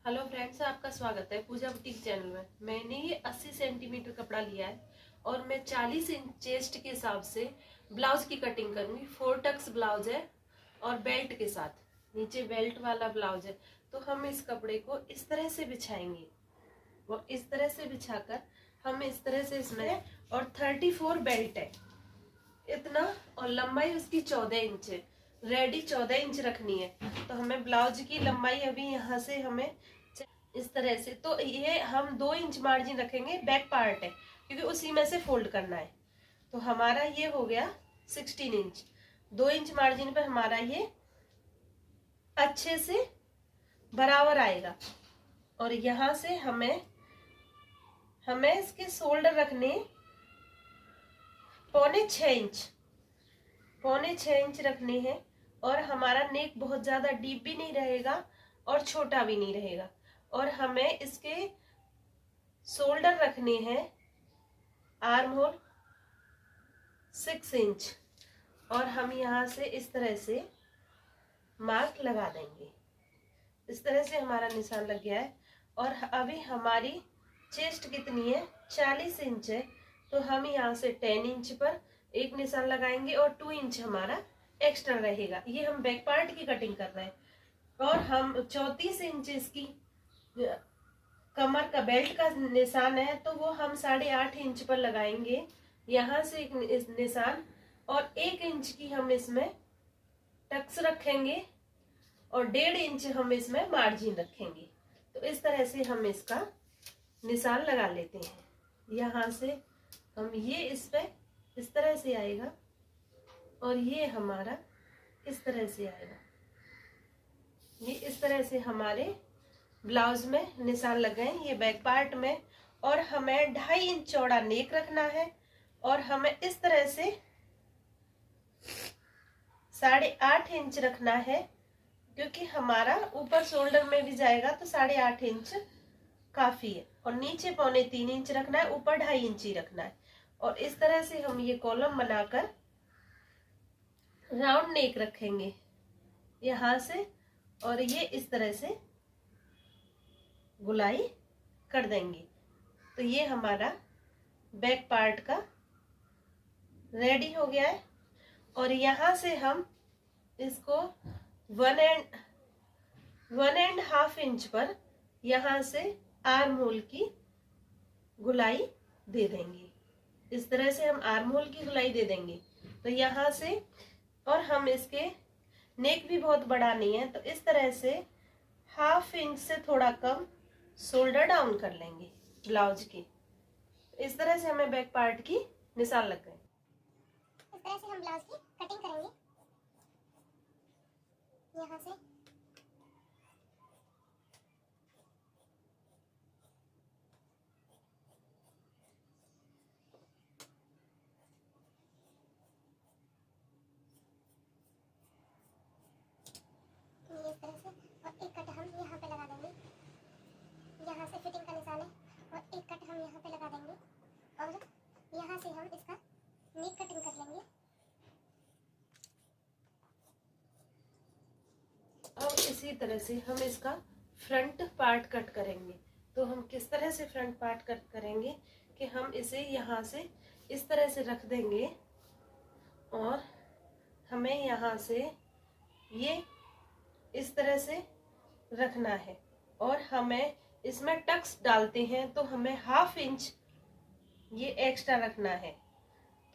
Hello friends, आपका स्वागत है पूजा बुटीक चैनल में। मैंने ये 80 सेंटीमीटर कपड़ा लिया है और मैं 40 इंच चेस्ट के हिसाब से ब्लाउज की कटिंग करूंगी। 4 टक्स ब्लाउज है और बेल्ट के साथ, नीचे बेल्ट वाला ब्लाउज है। तो हम इस कपड़े को इस तरह से बिछाएंगे और इस तरह से बिछाकर हम इस तरह से इसमें, और 34 बेल्ट है इतना, और लंबाई उसकी 14 इंच है। रेडी 14 इंच रखनी है। तो हमें ब्लाउज की लंबाई अभी यहाँ से हमें इस तरह से, तो ये हम 2 इंच मार्जिन रखेंगे, बैक पार्ट है क्योंकि उसी में से फोल्ड करना है। तो हमारा ये हो गया 16 इंच। 2 इंच मार्जिन पे हमारा ये अच्छे से बराबर आएगा। और यहाँ से हमें इसके शोल्डर रखने पौने 6 इंच रखने हैं। और हमारा नेक बहुत ज्यादा डीप भी नहीं रहेगा और छोटा भी नहीं रहेगा। और हमें इसके शोल्डर रखने हैं आर्म होल 6 इंच। और हम यहाँ से इस तरह से मार्क लगा देंगे। इस तरह से हमारा निशान लग गया है। और अभी हमारी चेस्ट कितनी है, 40 इंच है। तो हम यहाँ से 10 इंच पर एक निशान लगाएंगे और 2 इंच हमारा एक्स्ट्रा रहेगा। ये हम बैक पार्ट की कटिंग कर रहे हैं। और हम 34 इंच इसकी कमर का बेल्ट का निशान है, तो वो हम 8.5 इंच पर लगाएंगे। यहाँ से एक निशान, और 1 इंच की हम इसमें टक्स रखेंगे और 1.5 इंच हम इसमें मार्जिन रखेंगे। तो इस तरह से हम इसका निशान लगा लेते हैं। यहाँ से हम ये इस पे इस तरह से आएगा और ये हमारा इस तरह से आएगा। ये इस तरह से हमारे ब्लाउज में निशान लग गए। ये बैक पार्ट में। और हमें 2.5 इंच चौड़ा नेक रखना है और हमें इस तरह से 8.5 इंच रखना है, क्योंकि हमारा ऊपर शोल्डर में भी जाएगा तो 8.5 इंच काफी है। और नीचे 3.25 इंच रखना है, ऊपर 2.5 इंच ही रखना है। और इस तरह से हम ये कॉलम बनाकर राउंड नेक रखेंगे यहाँ से, और ये इस तरह से गुलाई कर देंगे। तो ये हमारा बैक पार्ट का रेडी हो गया है। और यहाँ से हम इसको 1.5 इंच पर यहाँ से आर्म होल की गुलाई दे देंगे। इस तरह से हम आर्म होल की गुलाई दे देंगे। तो यहाँ से, और हम इसके नेक भी बहुत बड़ा नहीं है, तो इस तरह से 1/2 इंच से थोड़ा कम शोल्डर डाउन कर लेंगे ब्लाउज की। इस तरह से हमें बैक पार्ट की निशान लग गए। इस तरह से हम ब्लाउज की कटिंग करेंगे। यहाँ से ये इस तरह से, और एक कट हम यहाँ पे लगा देंगे। यहाँ से फिटिंग का निशान है और एक कट हम यहाँ पे लगा देंगे। और यहाँ से हम इसका नेक कटिंग कर लेंगे। अब इसी तरह से हम इसका फ्रंट पार्ट कट करेंगे। तो हम किस तरह से फ्रंट पार्ट कट करेंगे कि हम इसे यहाँ से इस तरह से रख देंगे और हमें यहाँ से ये इस तरह से रखना है। और हमें इसमें टक्स डालते हैं तो हमें 1/2 इंच ये एक्स्ट्रा रखना है।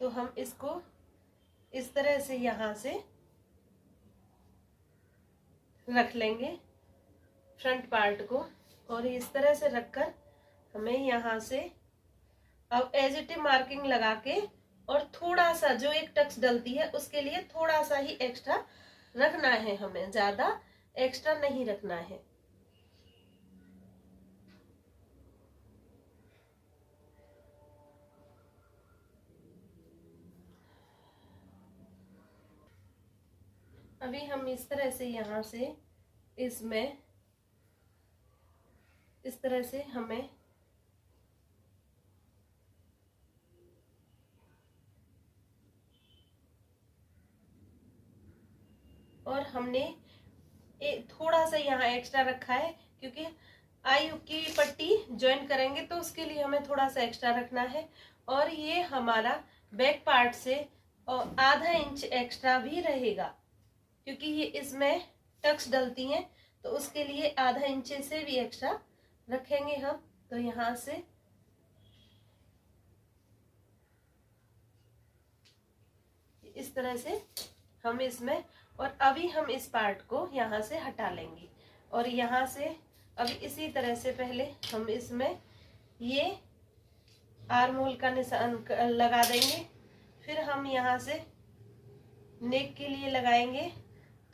तो हम इसको इस तरह से यहाँ से रख लेंगे फ्रंट पार्ट को। और इस तरह से रखकर हमें यहाँ से अब एज इट मार्किंग लगा के, और थोड़ा सा जो एक टक्स डलती है उसके लिए थोड़ा सा ही एक्स्ट्रा रखना है, हमें ज्यादा एक्स्ट्रा नहीं रखना है। अभी हम इस तरह से यहाँ से इसमें इस तरह से हमें और हमने थोड़ा सा यहाँ एक्स्ट्रा रखा है, क्योंकि आई की पट्टी ज्वाइन करेंगे तो उसके लिए हमें थोड़ा सा एक्स्ट्रा रखना है। और ये हमारा बैक पार्ट से और आधा इंच एक्स्ट्रा भी रहेगा, क्योंकि ये इसमें टक्स डलती हैं, तो उसके लिए आधा इंच से भी एक्स्ट्रा रखेंगे हम। तो यहाँ से इस तरह से हम इसमें, और अभी हम इस पार्ट को यहाँ से हटा लेंगे। और यहाँ से अभी इसी तरह से पहले हम इसमें ये आर्म होल का निशान लगा देंगे। फिर हम यहाँ से नेक के लिए लगाएंगे।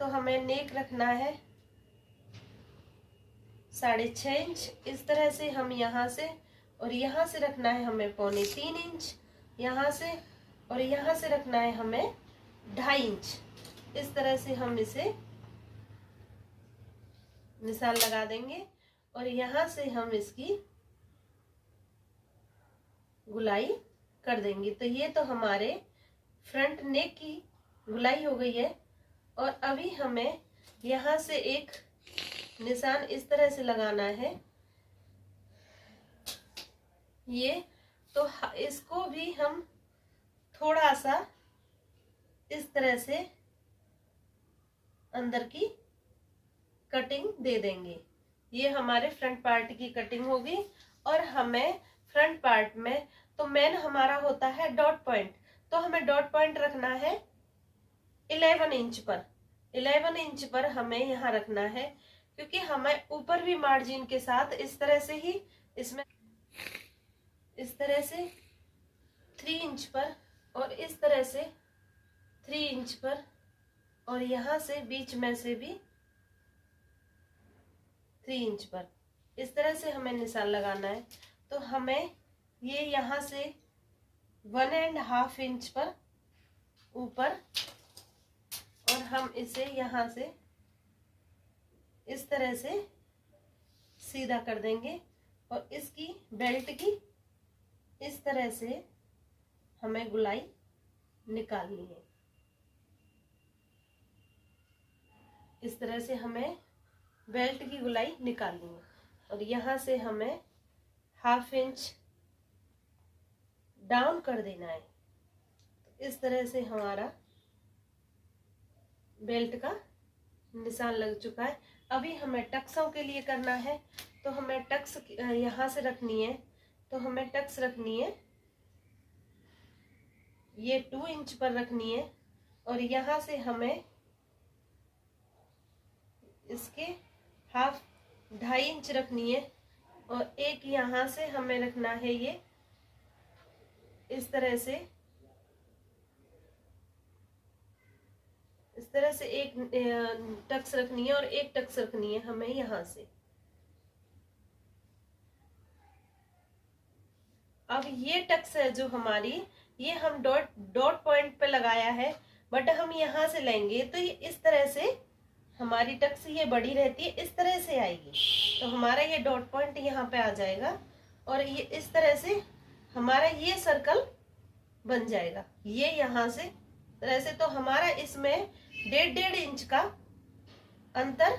तो हमें नेक रखना है 6.5 इंच। इस तरह से हम यहाँ से, और यहाँ से रखना है हमें 2.25 इंच यहाँ से, और यहाँ से रखना है हमें 2.5 इंच। इस तरह से हम इसे निशान लगा देंगे। और यहाँ से हम इसकी गुलाई कर देंगे। तो ये तो हमारे फ्रंट नेक की गुलाई हो गई है। और अभी हमें यहाँ से एक निशान इस तरह से लगाना है ये। तो इसको भी हम थोड़ा सा इस तरह से अंदर की कटिंग दे देंगे। ये हमारे फ्रंट पार्ट की कटिंग होगी। और हमें फ्रंट पार्ट में तो मेन हमारा होता है डॉट पॉइंट। तो हमें डॉट पॉइंट रखना है 11 इंच पर। 11 इंच पर हमें यहाँ रखना है, क्योंकि हमें ऊपर भी मार्जिन के साथ इस तरह से ही इसमें इस तरह से 3 इंच पर, और इस तरह से 3 इंच पर, और यहाँ से बीच में से भी 3 इंच पर इस तरह से हमें निशान लगाना है। तो हमें ये यहाँ से 1.5 इंच पर ऊपर, और हम इसे यहाँ से इस तरह से सीधा कर देंगे। और इसकी बेल्ट की इस तरह से हमें गुलाई निकालनी है। इस तरह से हमें बेल्ट की गुलाई निकालनी है। और यहाँ से हमें 1/2 इंच डाउन कर देना है। तो इस तरह से हमारा बेल्ट का निशान लग चुका है। अभी हमें टक्सों के लिए करना है। तो हमें टक्स यहाँ से रखनी है। तो हमें टक्स रखनी है ये 2 इंच पर रखनी है। और यहाँ से हमें इसके 2.5 इंच रखनी है। और एक यहाँ से हमें रखना है ये इस तरह से एक टक्स रखनी है, और एक टक्स रखनी है हमें यहाँ से। अब ये टक्स है जो हमारी, ये हम डॉट पॉइंट पे लगाया है, बट हम यहाँ से लेंगे तो ये इस तरह से हमारी टक्स ये बड़ी रहती है, इस तरह से आएगी। तो हमारा ये डॉट पॉइंट यहाँ पे आ जाएगा। और ये इस तरह से हमारा ये सर्कल बन जाएगा, ये यहाँ से तरह से। तो हमारा इसमें 1.5 इंच का अंतर,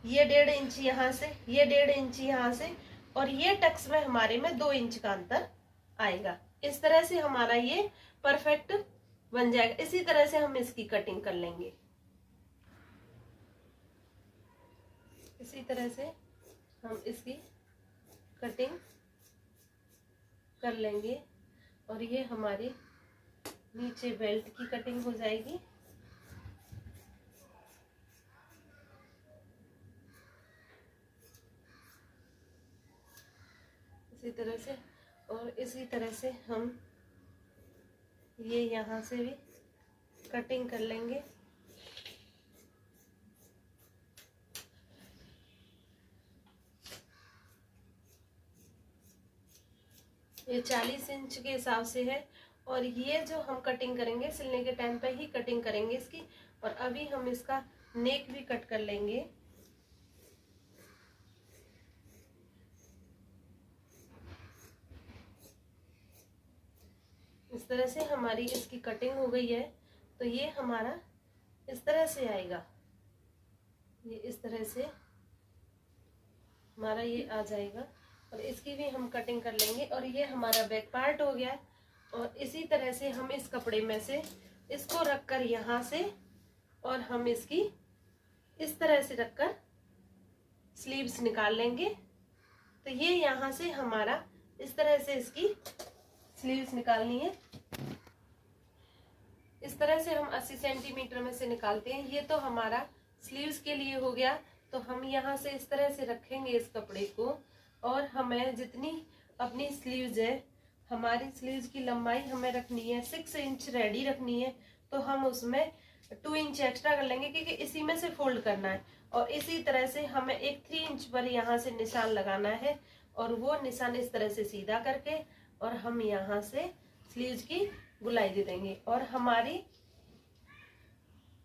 ये 1.5 इंच यहाँ से, ये 1.5 इंच यहाँ से, और ये टक्स में हमारे में 2 इंच का अंतर आएगा। इस तरह से हमारा ये परफेक्ट बन जाएगा। इसी तरह से हम इसकी कटिंग कर लेंगे। इसी तरह से हम इसकी कटिंग कर लेंगे। और ये हमारी नीचे बेल्ट की कटिंग हो जाएगी। इसी तरह से, और इसी तरह से हम ये यहाँ से भी कटिंग कर लेंगे। ये 40 इंच के हिसाब से है। और ये जो हम कटिंग करेंगे सिलने के टाइम पे ही कटिंग करेंगे इसकी। और अभी हम इसका नेक भी कट कर लेंगे। इस तरह से हमारी इसकी कटिंग हो गई है। तो ये हमारा इस तरह से आएगा, ये इस तरह से हमारा ये आ जाएगा और इसकी भी हम कटिंग कर लेंगे। और ये हमारा बैक पार्ट हो गया। और इसी तरह से हम इस कपड़े में से इसको रखकर यहाँ से और हम इसकी इस तरह से रखकर स्लीव्स निकाल लेंगे। तो ये यहाँ से हमारा इस तरह से इसकी स्लीव्स निकालनी है। इस तरह से हम 80 सेंटीमीटर में से निकालते हैं। ये तो हमारा स्लीव्स के लिए हो गया। तो हम यहाँ से इस तरह से रखेंगे इस कपड़े को और हमें जितनी अपनी स्लीव्स है, हमारी स्लीव्स की लंबाई हमें रखनी है 6 इंच रेडी रखनी है। तो हम उसमें 2 इंच एक्स्ट्रा कर लेंगे क्योंकि इसी में से फोल्ड करना है। और इसी तरह से हमें एक 3 इंच पर यहाँ से निशान लगाना है और वो निशान इस तरह से सीधा करके और हम यहाँ से स्लीव्स की गुलाई दे देंगे। और हमारी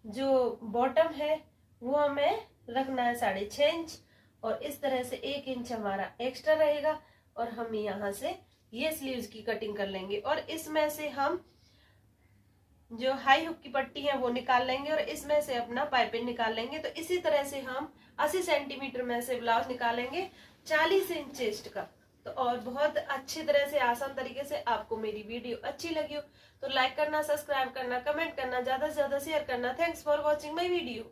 जो बॉटम है वो हमें रखना है 6.5 इंच और इस तरह से 1 इंच हमारा एक्स्ट्रा रहेगा। और हम यहाँ से ये स्लीव्स की कटिंग कर लेंगे और इसमें से हम जो हाई हुक की पट्टी है वो निकाल लेंगे और इसमें से अपना पाइपिंग निकाल लेंगे। तो इसी तरह से हम 80 सेंटीमीटर में से ब्लाउज निकालेंगे 40 इंच चेस्ट का। तो और बहुत अच्छी तरह से आसान तरीके से आपको मेरी वीडियो अच्छी लगी हो तो लाइक करना, सब्सक्राइब करना, कमेंट करना, ज्यादा से ज्यादा शेयर करना। Thanks for watching my video.